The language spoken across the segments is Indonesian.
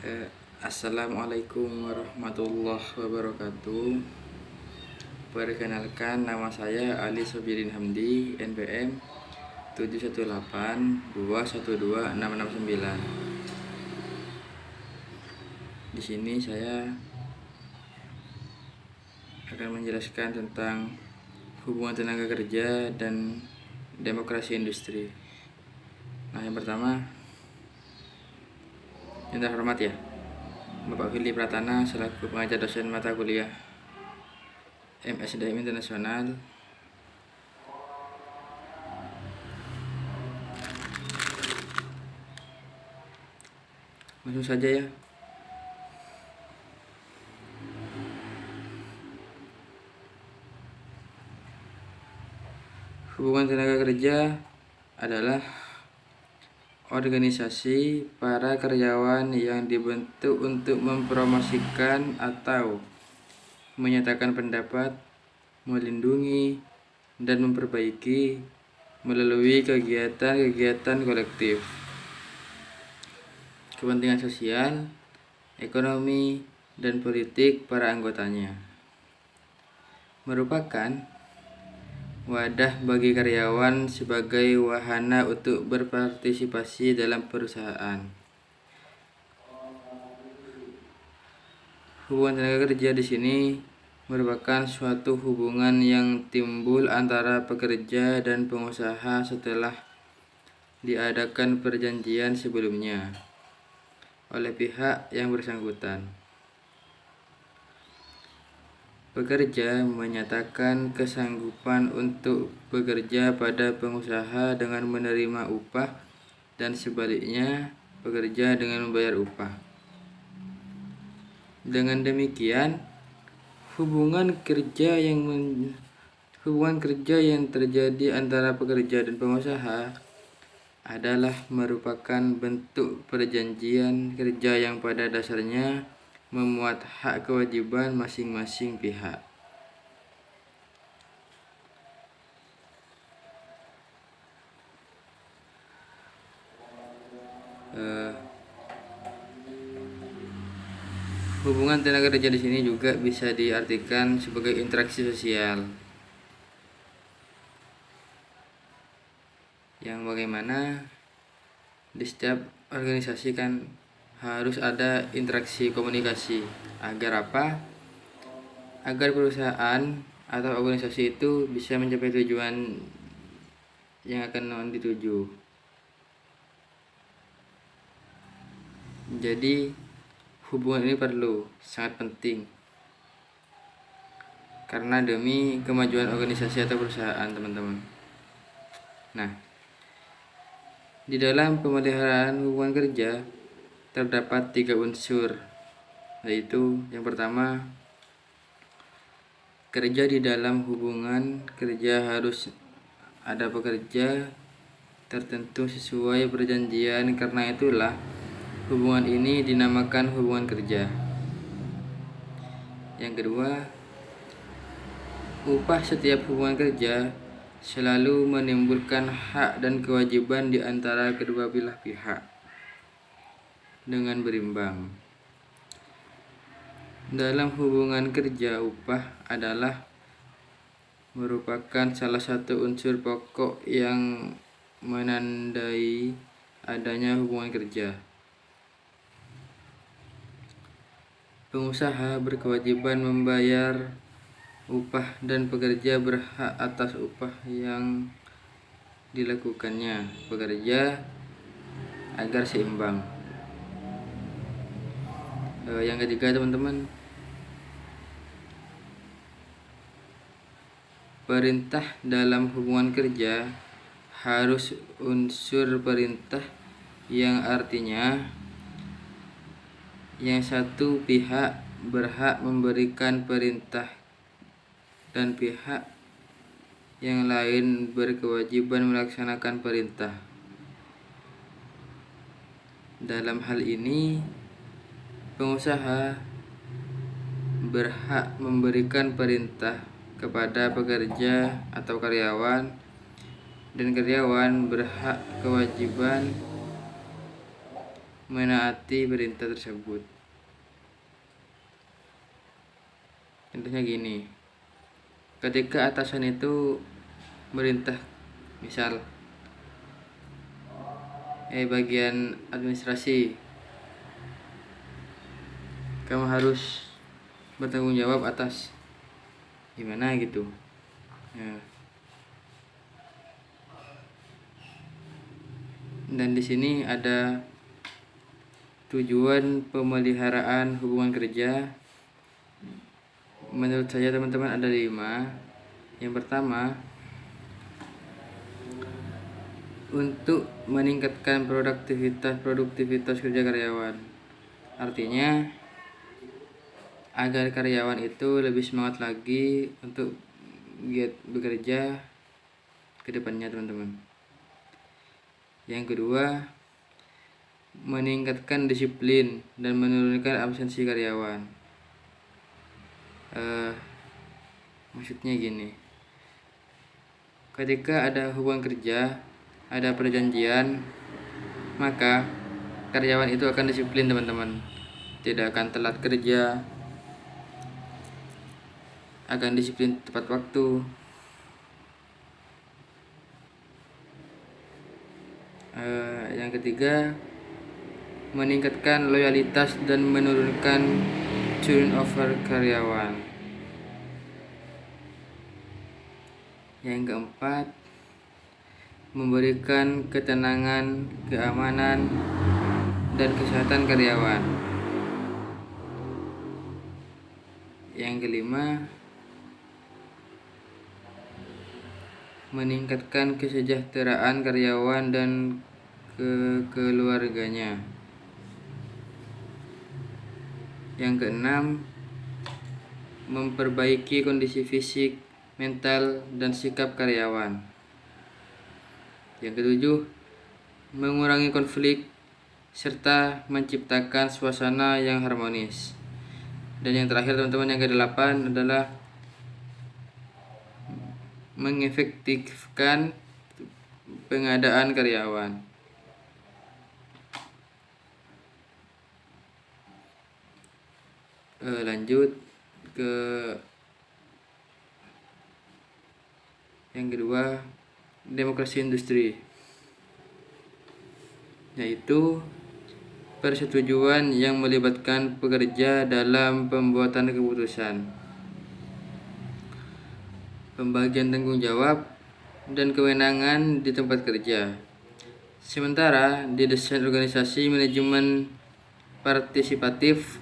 Eh, Assalamualaikum warahmatullahi wabarakatuh. Perkenalkan, nama saya Ali Sobirin Hamdi, NPM 718212669. Di sini saya akan menjelaskan tentang hubungan tenaga kerja dan demokrasi industri. Nah, yang pertama, yang terhormat ya, Bapak Willy Pratana selaku pengajar dosen mata kuliah MSDM Internasional. Langsung saja ya. Hubungan tenaga kerja adalah organisasi para karyawan yang dibentuk untuk mempromosikan atau menyatakan pendapat, melindungi, dan memperbaiki melalui kegiatan-kegiatan kolektif kepentingan sosial, ekonomi, dan politik para anggotanya. Merupakan wadah bagi karyawan sebagai wahana untuk berpartisipasi dalam perusahaan. Hubungan tenaga kerja di sini merupakan suatu hubungan yang timbul antara pekerja dan pengusaha setelah diadakan perjanjian sebelumnya oleh pihak yang bersangkutan. Pekerja menyatakan kesanggupan untuk bekerja pada pengusaha dengan menerima upah, dan sebaliknya pekerja dengan membayar upah. Dengan demikian, hubungan kerja yang terjadi antara pekerja dan pengusaha adalah merupakan bentuk perjanjian kerja yang pada dasarnya memuat hak kewajiban masing-masing pihak. Hubungan tenaga kerja di sini juga bisa diartikan sebagai interaksi sosial, yang bagaimana di setiap organisasi kan harus ada interaksi komunikasi. Agar apa? Agar perusahaan atau organisasi itu bisa mencapai tujuan yang akan dituju. Jadi hubungan ini sangat penting karena demi kemajuan organisasi atau perusahaan, teman-teman. Nah, di dalam pemeliharaan hubungan kerja terdapat 3 unsur, yaitu yang pertama, kerja. Di dalam hubungan kerja harus ada pekerja tertentu sesuai perjanjian, karena itulah hubungan ini dinamakan hubungan kerja. Yang kedua, upah setiap hubungan kerja selalu menimbulkan hak dan kewajiban di antara kedua belah pihak dengan berimbang. Dalam hubungan kerja, upah adalah merupakan salah satu unsur pokok yang menandai adanya hubungan kerja. Pengusaha berkewajiban membayar upah dan pekerja berhak atas upah yang dilakukannya pekerja agar seimbang. Yang ketiga, teman-teman, perintah dalam hubungan kerja harus unsur perintah, yang artinya yang satu pihak berhak memberikan perintah dan pihak yang lain berkewajiban melaksanakan perintah. Dalam hal ini, pengusaha berhak memberikan perintah kepada pekerja atau karyawan, dan karyawan berhak kewajiban menaati perintah tersebut. Contohnya gini, ketika atasan itu merintah, misal bagian administrasi, kamu harus bertanggung jawab atas gimana gitu ya. Dan di sini ada tujuan pemeliharaan hubungan kerja. Menurut saya teman-teman ada 5. Yang pertama, untuk meningkatkan produktivitas kerja karyawan. Artinya agar karyawan itu lebih semangat lagi untuk giat bekerja ke depannya, teman-teman. Yang kedua, meningkatkan disiplin dan menurunkan absensi karyawan. Maksudnya gini, ketika ada hubungan kerja, ada perjanjian, maka karyawan itu akan disiplin, teman-teman. Tidak akan telat kerja, akan disiplin tepat waktu. Yang ketiga, meningkatkan loyalitas dan menurunkan turnover karyawan. Yang keempat, memberikan ketenangan, keamanan, dan kesehatan karyawan. Yang kelima, meningkatkan kesejahteraan karyawan dan keluarganya. Yang keenam, memperbaiki kondisi fisik, mental, dan sikap karyawan. Yang ketujuh, mengurangi konflik serta menciptakan suasana yang harmonis. Dan yang terakhir, teman-teman, yang ke-8 adalah mengefektifkan pengadaan karyawan. Lanjut ke yang kedua, demokrasi industri, yaitu persetujuan yang melibatkan pekerja dalam pembuatan keputusan, pembagian tanggung jawab, dan kewenangan di tempat kerja. Sementara di desain organisasi manajemen partisipatif,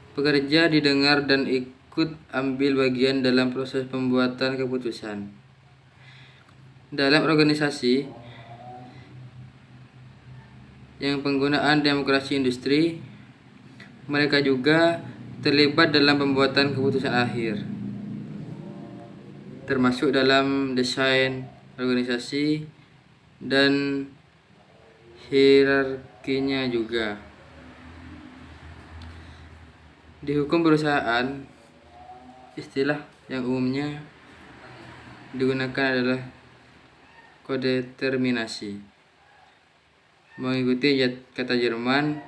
pekerja didengar dan ikut ambil bagian dalam proses pembuatan keputusan. Dalam organisasi yang penggunaan demokrasi industri, mereka juga terlibat dalam pembuatan keputusan akhir, termasuk dalam desain organisasi dan hierarkinya juga. Di hukum perusahaan, istilah yang umumnya digunakan adalah kodeterminasi. Mengikuti kata Jerman,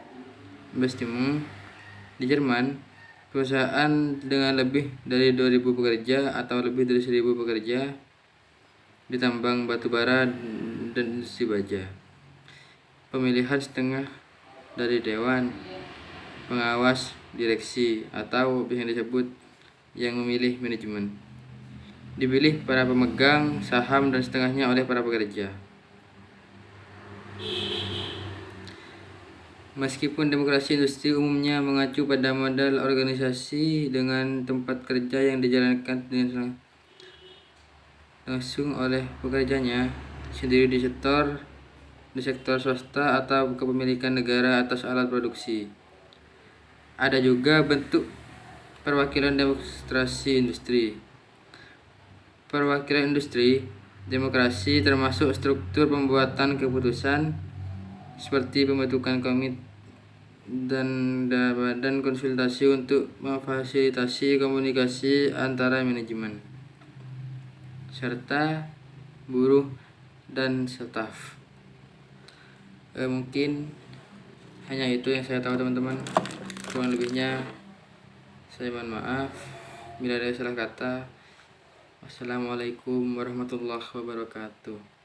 Bestimmung. Di Jerman, perusahaan dengan lebih dari 2.000 pekerja atau lebih dari 1.000 pekerja di tambang batu bara dan industri baja, pemilihan setengah dari dewan pengawas direksi atau yang disebut yang memilih manajemen, dipilih para pemegang saham dan setengahnya oleh para pekerja. Meskipun demokrasi industri umumnya mengacu pada model organisasi dengan tempat kerja yang dijalankan dengan langsung oleh pekerjanya sendiri di sektor swasta atau kepemilikan negara atas alat produksi, ada juga bentuk perwakilan demonstrasi industri. Perwakilan industri demokrasi termasuk struktur pembuatan keputusan seperti pembentukan komite dan konsultasi untuk memfasilitasi komunikasi antara manajemen serta buruh dan staf. Mungkin Hanya itu yang saya tahu teman-teman. Kurang lebihnya saya mohon maaf bila ada salah kata. Wassalamualaikum warahmatullahi wabarakatuh.